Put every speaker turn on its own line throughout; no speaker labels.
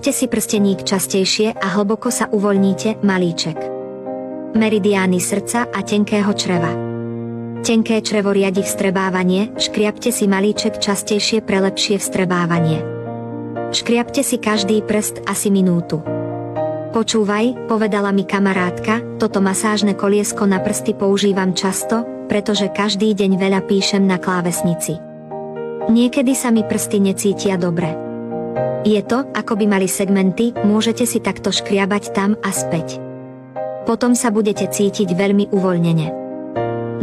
Te si prsteník častejšie a hlboko sa uvoľníte, malíček. Meridiány srdca a tenkého čreva. Tenké črevo riadi vstrebávanie, škriabte si malíček častejšie pre lepšie vstrebávanie. Škriabte si každý prst asi minútu. Počúvaj, povedala mi kamarátka, toto masážne koliesko na prsty používam často, pretože každý deň veľa píšem na klávesnici. Niekedy sa mi prsty necítia dobre. Je to, ako by mali segmenty, môžete si takto škriabať tam a späť. Potom sa budete cítiť veľmi uvoľnene.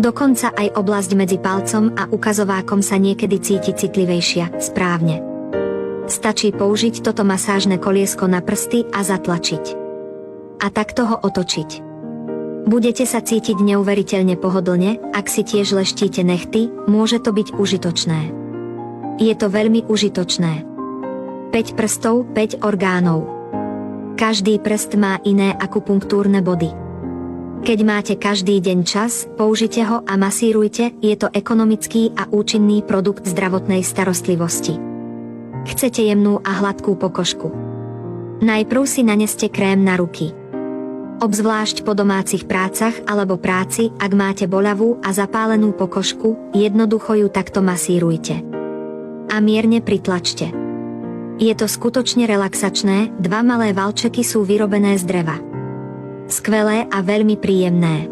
Dokonca aj oblasť medzi palcom a ukazovákom sa niekedy cíti citlivejšia, správne. Stačí použiť toto masážne koliesko na prsty a zatlačiť. A takto ho otočiť. Budete sa cítiť neuveriteľne pohodlne, ak si tiež leštíte nechty, môže to byť užitočné. Je to veľmi užitočné. 5 prstov, 5 orgánov. Každý prst má iné akupunktúrne body. Keď máte každý deň čas, použite ho a masírujte, je to ekonomický a účinný produkt zdravotnej starostlivosti. Chcete jemnú a hladkú pokožku? Najprv si naneste krém na ruky. Obzvlášť po domácich prácach alebo práci, ak máte boľavú a zapálenú pokožku, jednoducho ju takto masírujte. A mierne pritlačte. Je to skutočne relaxačné, 2 malé valčeky sú vyrobené z dreva. Skvelé a veľmi príjemné.